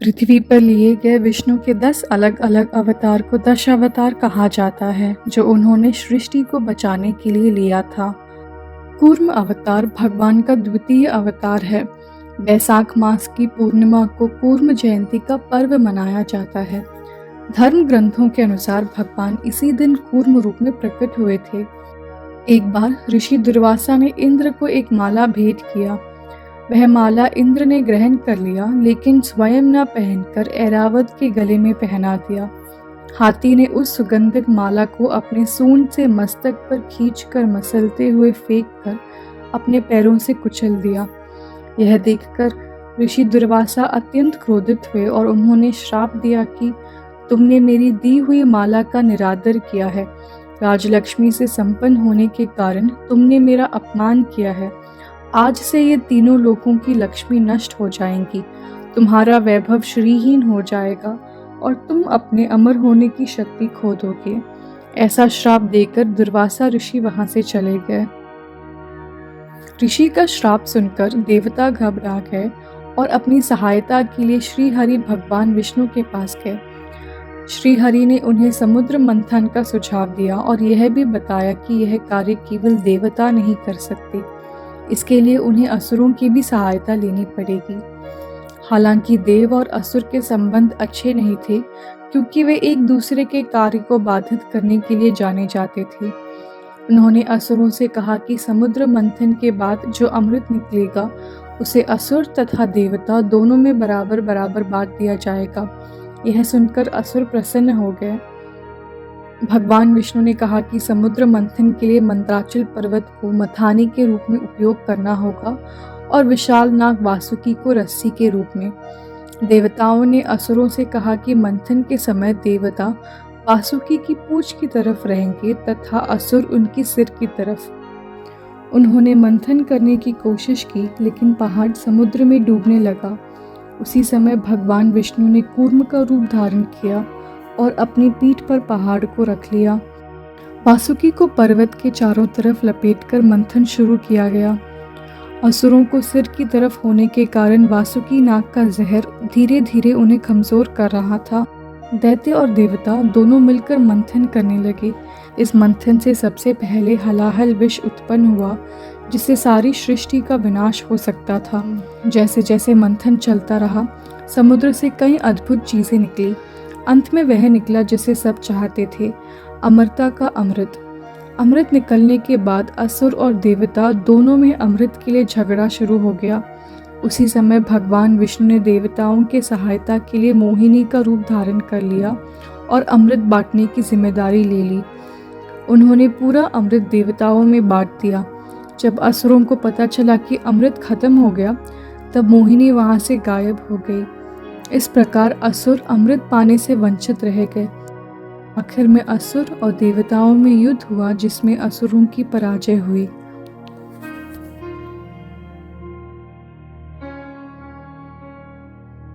पृथ्वी पर लिए गए विष्णु के 10 अलग अलग अवतार को दशावतार कहा जाता है, जो उन्होंने सृष्टि को बचाने के लिए लिया था। कूर्म अवतार भगवान का द्वितीय अवतार है। वैशाख मास की पूर्णिमा को कूर्म जयंती का पर्व मनाया जाता है। धर्म ग्रंथों के अनुसार भगवान इसी दिन कूर्म रूप में प्रकट हुए थे। एक बार ऋषि दुर्वासा ने इंद्र को एक माला भेंट किया। वह माला इंद्र ने ग्रहण कर लिया, लेकिन स्वयं न पहनकर ऐरावत के गले में पहना दिया। हाथी ने उस सुगंधित माला को अपने सूंड से मस्तक पर खींचकर मसलते हुए फेंककर अपने पैरों से कुचल दिया। यह देखकर ऋषि दुर्वासा अत्यंत क्रोधित हुए और उन्होंने श्राप दिया कि तुमने मेरी दी हुई माला का निरादर किया है। राजलक्ष्मी से संपन्न होने के कारण तुमने मेरा अपमान किया है। आज से ये तीनों लोकों की लक्ष्मी नष्ट हो जाएंगी, तुम्हारा वैभव श्रीहीन हो जाएगा और तुम अपने अमर होने की शक्ति खो दोगे। ऐसा श्राप देकर दुर्वासा ऋषि वहां से चले गए। ऋषि का श्राप सुनकर देवता घबरा गए और अपनी सहायता के लिए श्री हरि भगवान विष्णु के पास गए। श्री हरि ने उन्हें समुद्र मंथन का सुझाव दिया और यह भी बताया कि यह कार्य केवल देवता नहीं कर सकते, इसके लिए उन्हें असुरों की भी सहायता लेनी पड़ेगी। हालांकि देव और असुर के संबंध अच्छे नहीं थे, क्योंकि वे एक दूसरे के कार्य को बाधित करने के लिए जाने जाते थे। उन्होंने असुरों से कहा कि समुद्र मंथन के बाद जो अमृत निकलेगा उसे असुर तथा देवता दोनों में बराबर बराबर बांट दिया जाएगा। यह सुनकर असुर प्रसन्न हो गए। भगवान विष्णु ने कहा कि समुद्र मंथन के लिए मंत्राचल पर्वत को मथाने के रूप में उपयोग करना होगा और विशाल नाग वासुकी को रस्सी के रूप में। देवताओं ने असुरों से कहा कि मंथन के समय देवता वासुकी की पूंछ की तरफ रहेंगे तथा असुर उनकी सिर की तरफ। उन्होंने मंथन करने की कोशिश की, लेकिन पहाड़ समुद्र में डूबने लगा। उसी समय भगवान विष्णु ने कूर्म का रूप धारण किया और अपनी पीठ पर पहाड़ को रख लिया। वासुकी को पर्वत के चारों तरफ लपेटकर मंथन शुरू किया गया। असुरों को सिर की तरफ होने के कारण वासुकी नाग का जहर धीरे धीरे उन्हें कमजोर कर रहा था। दैत्य और देवता दोनों मिलकर मंथन करने लगे। इस मंथन से सबसे पहले हलाहल विष उत्पन्न हुआ, जिससे सारी सृष्टि का विनाश हो सकता था। जैसे जैसे मंथन चलता रहा, समुद्र से कई अद्भुत चीजें निकली। अंत में वह निकला जिसे सब चाहते थे, अमरता का अमृत। अमृत निकलने के बाद असुर और देवता दोनों में अमृत के लिए झगड़ा शुरू हो गया। उसी समय भगवान विष्णु ने देवताओं के सहायता के लिए मोहिनी का रूप धारण कर लिया और अमृत बांटने की जिम्मेदारी ले ली। उन्होंने पूरा अमृत देवताओं में बांट दिया। जब असुरों को पता चला कि अमृत खत्म हो गया, तब मोहिनी वहां से गायब हो गई। इस प्रकार असुर अमृत पाने से वंचित रह गए। आखिर में असुर और देवताओं में युद्ध हुआ, जिसमें असुरों की पराजय हुई।